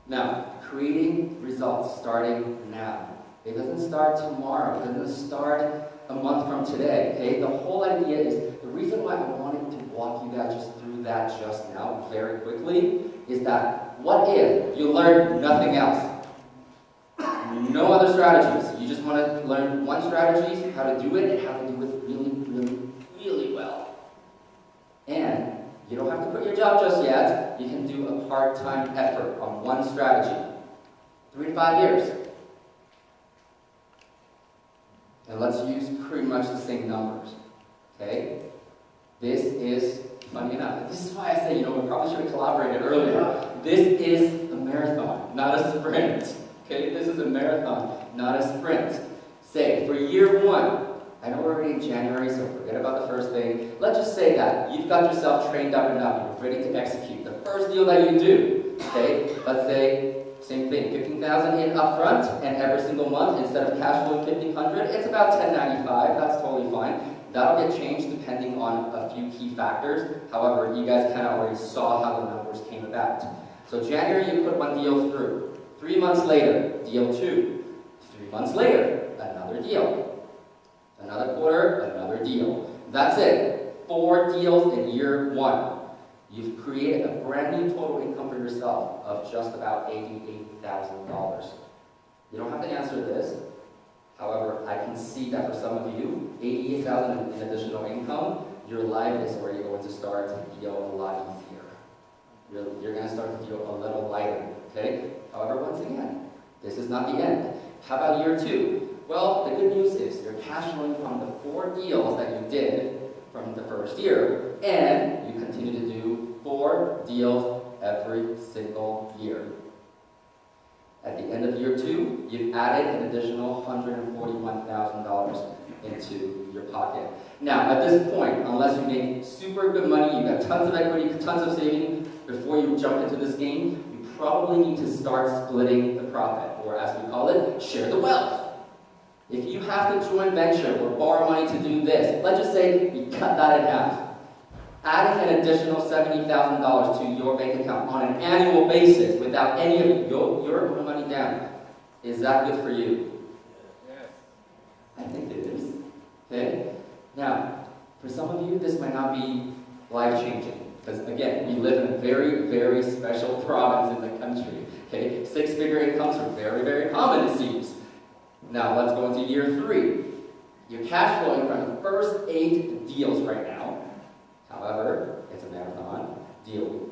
Now, creating results starting now. It doesn't start tomorrow. It doesn't start a month from today. Okay? The whole idea is, the reason why I wanted to walk you guys just through that just now very quickly is that what if you learned nothing else? No other strategies. You just want to learn one strategy, how to do it, and how to do it really, really, really well. And you don't have to quit your job just yet. You can do a part-time effort on one strategy. 3 to 5 years. And let's use pretty much the same numbers. Okay? This is, funny enough, this is why I say, we probably should have collaborated earlier. This is a marathon, not a sprint. Okay? This is a marathon, not a sprint. Say, for year 1, I know we're already in January, so forget about the first thing. Let's just say that you've got yourself trained up enough, you're ready to execute. The first deal that you do, okay, let's say, same thing, $15,000 in upfront, and every single month, instead of cash flow $1,500, it's about $1,095. That's totally fine. That'll get changed depending on a few key factors. However, you guys kind of already saw how the numbers came about. So January, you put one deal through. 3 months later, deal 2. 3 months later, another deal. Another quarter, another deal. That's it. 4 deals in year 1. You've created a brand new total income for yourself of just about $88,000. You don't have to answer this. However, I can see that for some of you, $88,000 in additional income, your life is already going to start to feel a lot easier. You're going to start to feel a little lighter. Okay? However, once again, this is not the end. How about year 2? Well, the good news is you're cash flowing from the 4 deals that you did from the first year, and you continue to do 4 deals every single year. At the end of year 2, you've added an additional $141,000 into your pocket. Now, at this point, unless you make super good money, you've got tons of equity, tons of savings, before you jump into this game, you probably need to start splitting the profit, or as we call it, share the wealth. If you have to joint venture or borrow money to do this, let's just say you cut that in half. Adding an additional $70,000 to your bank account on an annual basis without any of your own money down. Is that good for you? I think it is. Okay? Now, for some of you, this might not be life-changing. Because again, we live in a very, very special province in the country. Okay? Six-figure incomes are very, very common, it seems. Now, let's go into year 3. You're cash flowing from the first 8 deals right now. However, it's a marathon. Deal.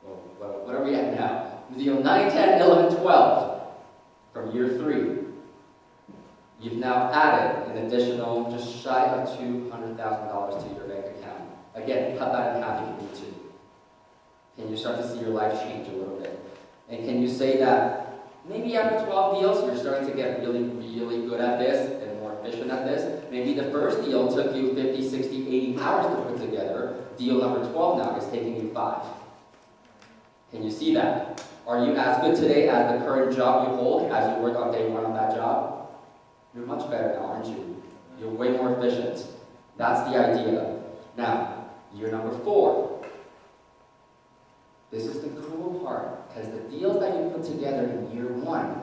Well, what are we at now? Deal 9, 10, 11, 12. From year 3. You've now added an additional just shy of $200,000 to your bank account. Again, cut that in half if you need to. Can you start to see your life change a little bit? And can you say that maybe after 12 deals, you're starting to get really, really good at this and more efficient at this? Maybe the first deal took you 50, 60, 80 hours to put together. Deal number 12 now is taking you 5. Can you see that? Are you as good today as the current job you hold as you were on day 1 on that job? You're much better now, aren't you? You're way more efficient. That's the idea. Now, year number 4. This is the cool part, because the deals that you put together in year 1,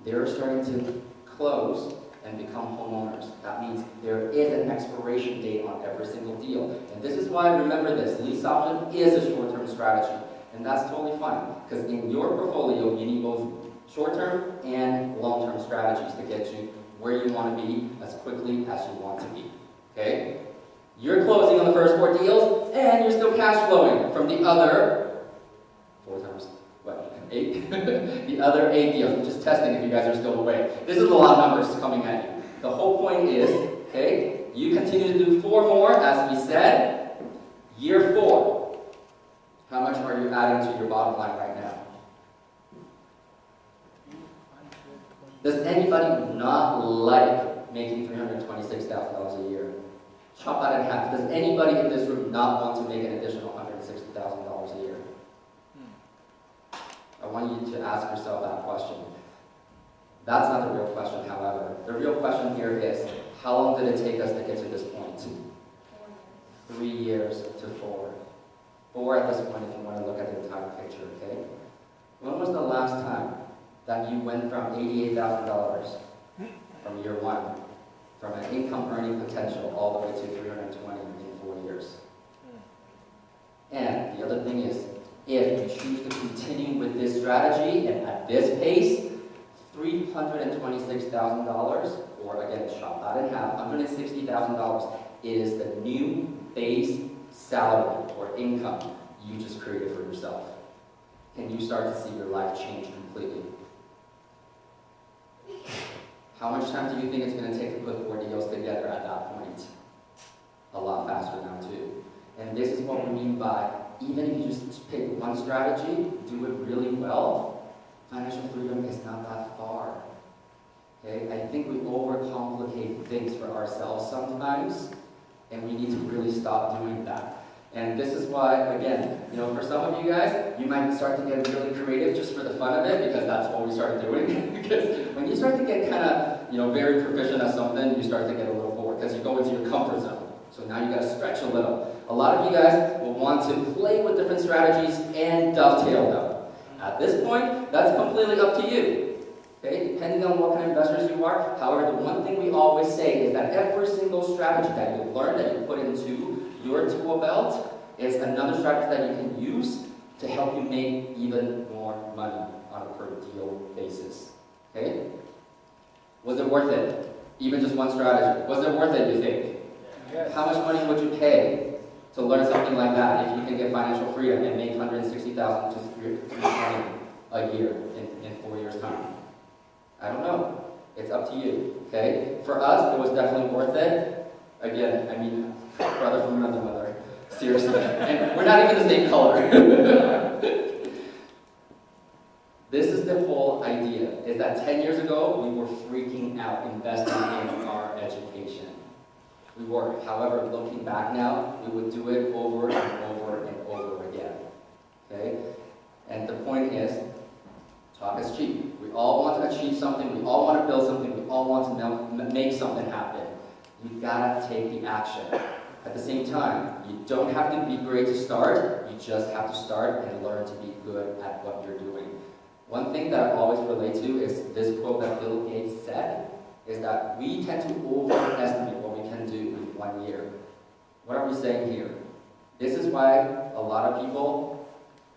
they're starting to close and become homeowners. That means there is an expiration date on every single deal. And this is why, remember this, lease option is a short-term strategy. And that's totally fine, because in your portfolio, you need both short-term and long-term strategies to get you where you want to be as quickly as you want to be. Okay? You're closing on the first 4 deals, and you're still cash flowing from the other 4 times, what, 8? The other 8 deals. I'm just testing if you guys are still awake. This is a lot of numbers coming at you. The whole point is, okay, you continue to do 4 more, as we said. Year 4. How much are you adding to your bottom line right now? Does anybody not like making $326,000 a year? Chop that in half. Does anybody in this room not want to make an additional $160,000 a year? I want you to ask yourself that question. That's not the real question, however. The real question here is, how long did it take us to get to this point? 3 years to 4. 4 at this point if you want to look at the entire picture, okay? When was the last time that you went from $88,000 from year 1, from an income earning potential all the way to 320 in 4 years? And the other thing is, if you choose to continue with this strategy and at this pace, $326,000, or again, chop that in half, $160,000 is the new base salary or income you just created for yourself. Can you start to see your life change completely? How much time do you think it's going to take to put 4 deals together at that point? A lot faster now too. And this is what we mean by, even if you just pick one strategy, do it really well, financial freedom is not that far. Okay? I think we overcomplicate things for ourselves sometimes, and we need to really stop doing that. And this is why, again, for some of you guys, you might start to get really creative just for the fun of it, because that's what we started doing. Because when you start to get kind of, very proficient at something, you start to get a little bored, because you go into your comfort zone. So now you got to stretch a little. A lot of you guys will want to play with different strategies and dovetail them. At this point, that's completely up to you. Okay, depending on what kind of investors you are. However, the one thing we always say is that every single strategy that you learn, that you put into your tool belt, is another strategy that you can use to help you make even more money on a per deal basis. Okay? Was it worth it? Even just one strategy. Was it worth it, you think? Yes. How much money would you pay to learn something like that if you can get financial freedom and make $160,000 to $320,000 a year in 4 years' time? I don't know. It's up to you. Okay? For us, it was definitely worth it. Again, brother from another mother. Seriously. And we're not even the same color. This is the whole idea, is that 10 years ago, we were freaking out investing in our education. We were. However, looking back now, we would do it over and over and over again. Okay? And the point is, talk is cheap. We all want to achieve something. We all want to build something. We all want to make something happen. You gotta take the action. At the same time, you don't have to be great to start. You just have to start and learn to be good at what you're doing. One thing that I always relate to is this quote that Bill Gates said. is that we tend to overestimate what we can do in 1 year. What are we saying here? This is why a lot of people,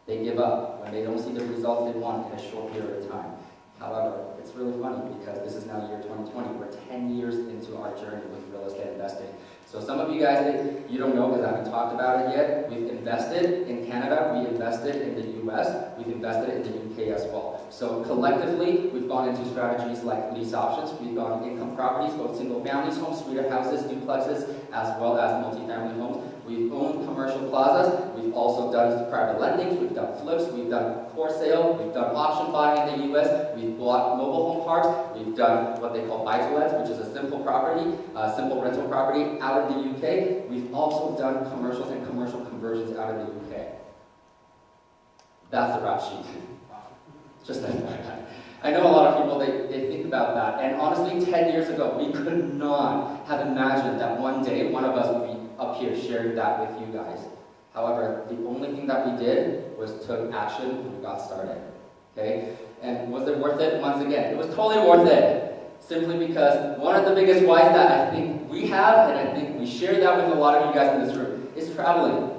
they give up when they don't see the results they want in a short period of time. However, it's really funny because this is now year 2020. We're 10 years into our journey with real estate investing. So some of you guys that you don't know because I haven't talked about it yet, we've invested in Canada, we invested in the US, we've invested in the UK as well. So collectively, we've gone into strategies like lease options, we've gone income properties, both single families, homes, suite houses, duplexes, as well as multifamily homes. We've owned commercial plazas, we've also done private lendings, we've done flips, we've done for sale, we've done auction buying in the US, we've bought mobile home parks, we've done what they call buy-to-lets, which is a simple property, simple rental property out in the UK. We've also done commercials and commercial conversions out in the UK. That's the rap sheet. Just like that. I know a lot of people, they think about that, and honestly, 10 years ago, we could not have imagined that one day one of us would be up here sharing that with you guys. However, the only thing that we did was took action and we got started. Okay? And was it worth it? Once again, it was totally worth it. Simply because one of the biggest whys that I think we have, and I think we share that with a lot of you guys in this room, is traveling.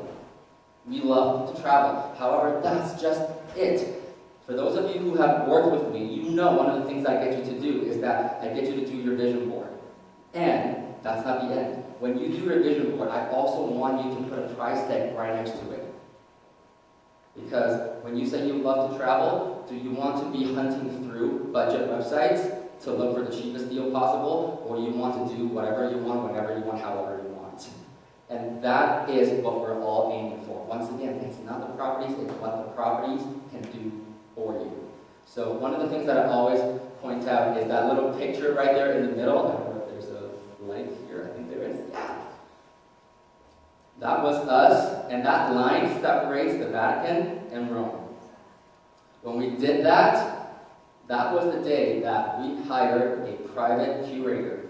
We love to travel. However, that's just it. For those of you who have worked with me, you know one of the things I get you to do is that I get you to do your vision board. And that's not the end. When you do your vision board, I also want you to put a price tag right next to it. Because when you say you love to travel, do you want to be hunting through budget websites to look for the cheapest deal possible, or you want to do whatever you want, whenever you want, however you want? And that is what we're all aiming for. Once again, it's not the properties, it's what the properties can do for you. So one of the things that I always point out is that little picture right there in the middle. I don't know if there's a light here, I think there is. Yeah. That was us, and that line separates the Vatican and Rome. When we did that, that was the day that we hired a private curator.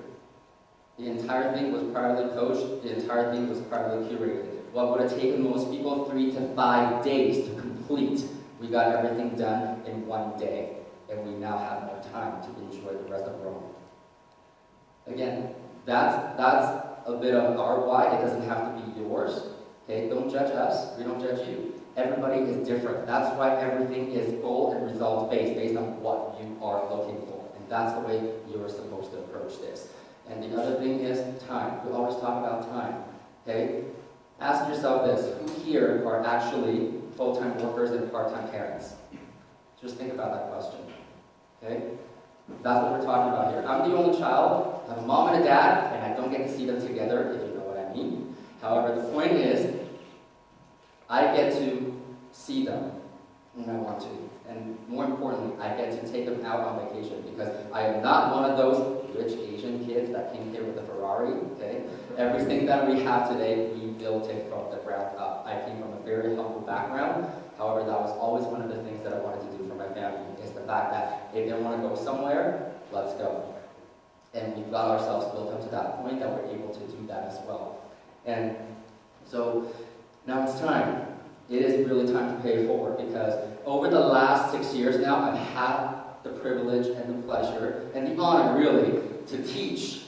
The entire thing was privately coached, the entire thing was privately curated. What would have taken most people 3 to 5 days to complete, we got everything done in 1 day, and we now have more time to enjoy the rest of Rome. Again, that's a bit of our why. It doesn't have to be yours. Okay, don't judge us. We don't judge you. Everybody is different. That's why everything is goal and results based on what you are looking for. And that's the way you're supposed to approach this. And the other thing is time. We always talk about time. Okay? Ask yourself this. Who here are actually full-time workers and part-time parents? Just think about that question. Okay? That's what we're talking about here. I'm the only child. I have a mom and a dad, and I don't get to see them together, if you know what I mean. However, the point is, I get to see them when I want to. And more importantly, I get to take them out on vacation because I am not one of those rich Asian kids that came here with a Ferrari, okay? Everything that we have today, we built it from the ground up. I came from a very humble background. However, that was always one of the things that I wanted to do for my family, is the fact that if they want to go somewhere, let's go. And we've got ourselves built up to that point that we're able to do that as well. And so now it's time. It is really time to pay it forward because over the last 6 years now, I've had the privilege and the pleasure and the honor, really, to teach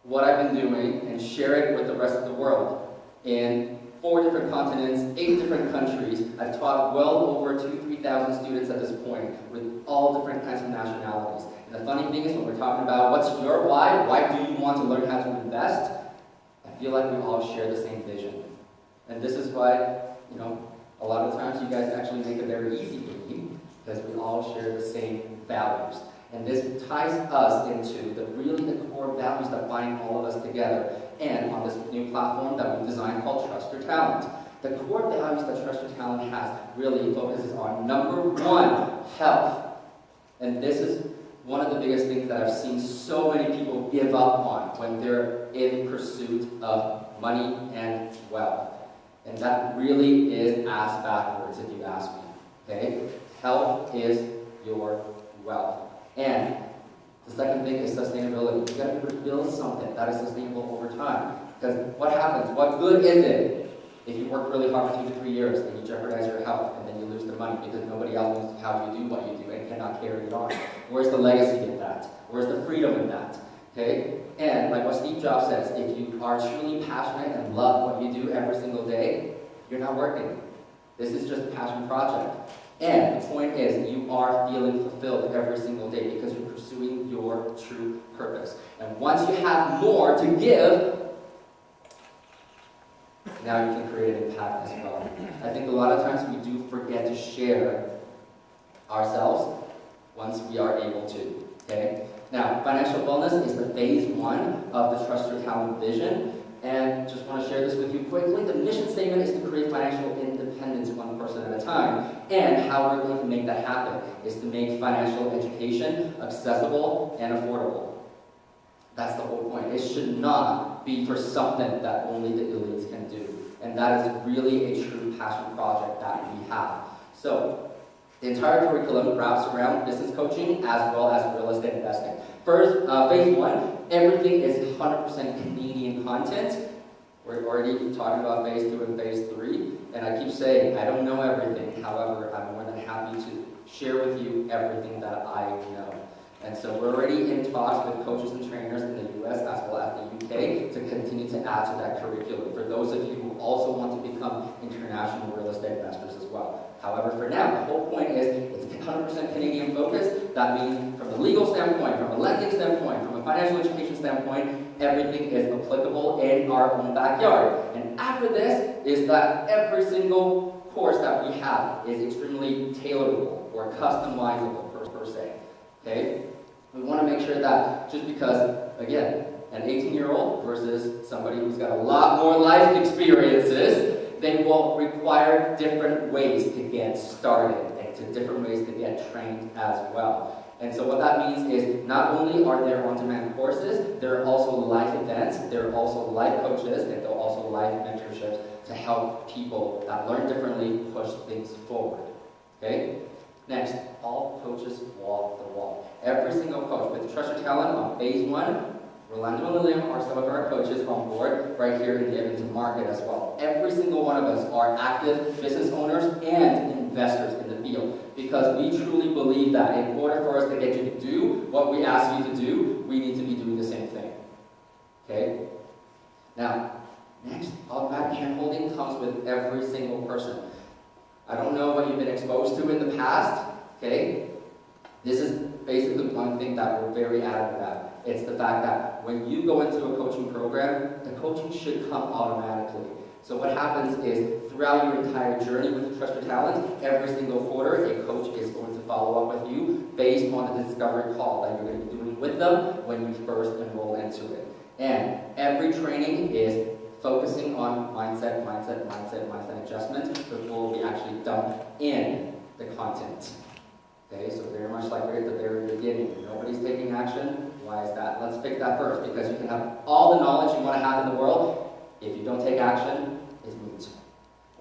what I've been doing and share it with the rest of the world. In 4 different continents, 8 different countries. I've taught well over 2,000-3,000 students at this point with all different kinds of nationalities. And the funny thing is when we're talking about what's your why do you want to learn how to invest, I feel like we all share the same vision. And this is why, you know, a lot of times you guys actually make it very easy for me because we all share the same values. And this ties us into the core values that bind all of us together. And on this new platform that we've designed called Trust Your Talent. The core values that Trust Your Talent has really focuses on number 1, health. And this is one of the biggest things that I've seen so many people give up on when they're in pursuit of money and wealth. And that really is ass backwards if you ask me. Okay? Health is your wealth. And the second thing is sustainability. You've got to build something that is sustainable over time. Because what happens? What good is it If you work really hard for 2 to 3 years and you jeopardize your health and then you lose the money because nobody else knows how you do what you do and cannot carry it on, where's the legacy in that? Where's the freedom in that? Okay? And like what Steve Jobs says, if you are truly passionate and love what you do every single day, you're not working. This is just a passion project. And the point is, you are feeling fulfilled every single day because you're pursuing your true purpose. And once you have more to give, now you can create an impact as well. I think a lot of times we do forget to share ourselves once we are able to. Okay? Now, financial wellness is the phase 1 of the Trust Your Talent vision. And just want to share this with you quickly. The mission statement is to create financial independence one person at a time. And how we're going to make that happen is to make financial education accessible and affordable. That's the whole point. It should not be for something that only the elites can do. And that is really a true passion project that we have. So, the entire curriculum wraps around business coaching as well as real estate investing. First, phase 1, everything is 100% Canadian content. We're already talking about phase 2 and phase 3. And I keep saying, I don't know everything. However, I'm more than happy to share with you everything that I know. And so we're already in talks with coaches and trainers in the US as well as the UK to continue to add to that curriculum for those of you who also want to become international real estate investors as well. However, for now, the whole point is it's 100% Canadian focused. That means from a legal standpoint, from a lending standpoint, from a financial education standpoint, everything is applicable in our own backyard. And after this is that every single course that we have is extremely tailorable or customizable per se. Okay? We want to make sure that just because, again, an 18-year-old versus somebody who's got a lot more life experiences, they will require different ways to get started and to different ways to get trained as well. And so what that means is not only are there on-demand courses, there are also live events, there are also live coaches, and there are also live mentorships to help people that learn differently push things forward. Okay? Next, all coaches walk the walk. Every single coach with Trust Your Talent on phase 1, Rolando and Lilium are some of our coaches on board right here in the Edmonton market as well. Every single one of us are active business owners and investors in the field because we truly believe that in order for us to get you to do what we ask you to do, we need to be doing the same thing. Okay? Now, next, automatic handholding comes with every single person. I don't know what you've been exposed to in the past, okay? This is basically one thing that we're very adamant about. It's the fact that when you go into a coaching program, the coaching should come automatically. So what happens is, throughout your entire journey with Trust Your Talent, every single quarter, a coach is going to follow up with you based on the discovery call that you're going to be doing with them when you first enroll into it. And every training is focusing on mindset adjustments before we actually dump in the content. Okay, so very much like we're at the very beginning. Nobody's taking action. Why is that? Let's pick that first, because you can have all the knowledge you want to have in the world. If you don't take action, it's moot.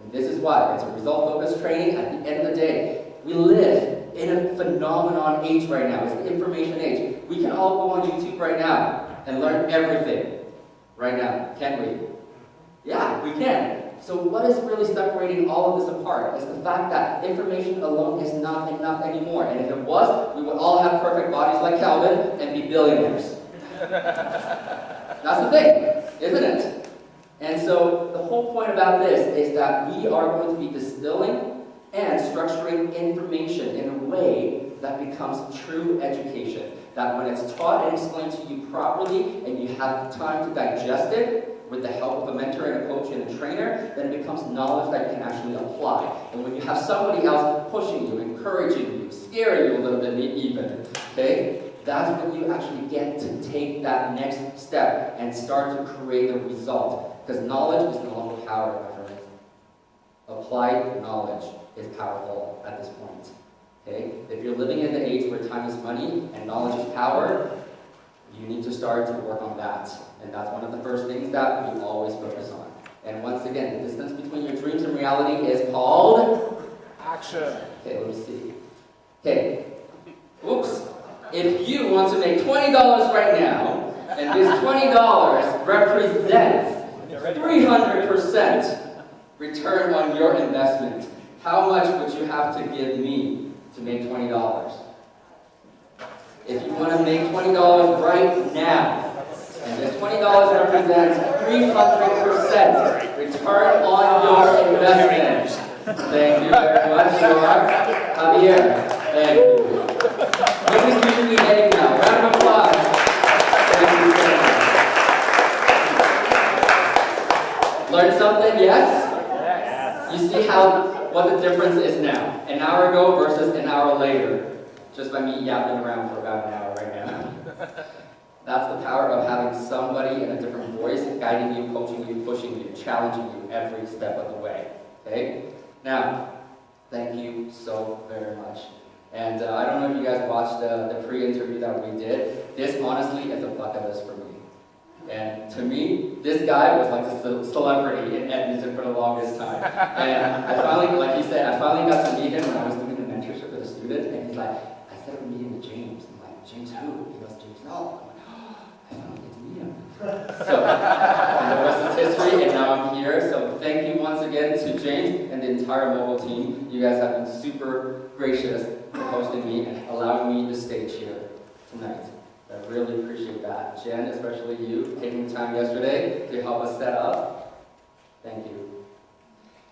And this is why it's a result-focused training. At the end of the day, we live in a phenomenon age right now. It's the information age. We can all go on YouTube right now and learn everything right now, can't we? Yeah, we can. So what is really separating all of this apart is the fact that information alone is not enough anymore. And if it was, we would all have perfect bodies like Calvin and be billionaires. That's the thing, isn't it? And so the whole point about this is that we are going to be distilling and structuring information in a way that becomes true education. That when it's taught and explained to you properly and you have time to digest it, with the help of a mentor and a coach and a trainer, then it becomes knowledge that you can actually apply. And when you have somebody else pushing you, encouraging you, scaring you a little bit even, okay, that's when you actually get to take that next step and start to create a result. Because knowledge is no longer power, my friends. Applied knowledge is powerful at this point. Okay? If you're living in the age where time is money and knowledge is power, you need to start to work on that. And that's one of the first things that we always focus on. And once again, the distance between your dreams and reality is called action. Okay, let me see. Okay. Oops. If you want to make $20 right now, and this $20 represents 300% return on your investment. How much would you have to give me to make $20? If you want to make $20 right now, and this $20 represents 300% return on your investment. Thank you very much, Javier. Thank you. Nobody's usually getting now. Round of applause. Thank you very much. Learned something? Yes? You see what the difference is now. An hour ago versus an hour later. Just by me yapping around for about an hour right now. That's the power of having somebody in a different voice guiding you, coaching you, pushing you, challenging you every step of the way. Okay? Now, thank you so very much. And I don't know if you guys watched the pre-interview that we did. This honestly is a bucket list for me. And to me, this guy was like the celebrity in Edmonton for the longest time. And I finally, like he said, I finally got to meet him when I was doing the mentorship with a student. And he's like, I said I'm meeting with James. I'm like, James who? He goes, James no. I finally get to meet him. So, and the rest is history, and now I'm here. So thank you once again to James and the entire Mogul team. You guys have been super gracious for hosting me and allowing me the stage here tonight. I really appreciate that. Jen, especially you, taking the time yesterday to help us set up. Thank you.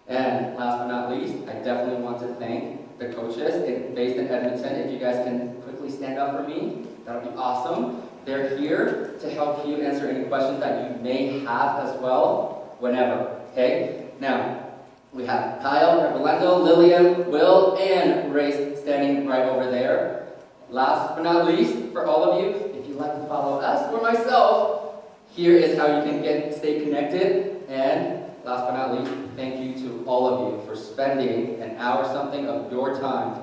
And last but not least, I definitely want to thank the coaches based in Edmonton. If you guys can quickly stand up for me, that would be awesome. They're here to help you answer any questions that you may have as well, whenever. Okay? Now, we have Kyle, Rolando, Lillian, Will, and Ray standing right over there. Last but not least, for all of you, if you'd like to follow us or myself, here is how you can stay connected. And last but not least, thank you to all of you for spending an hour something of your time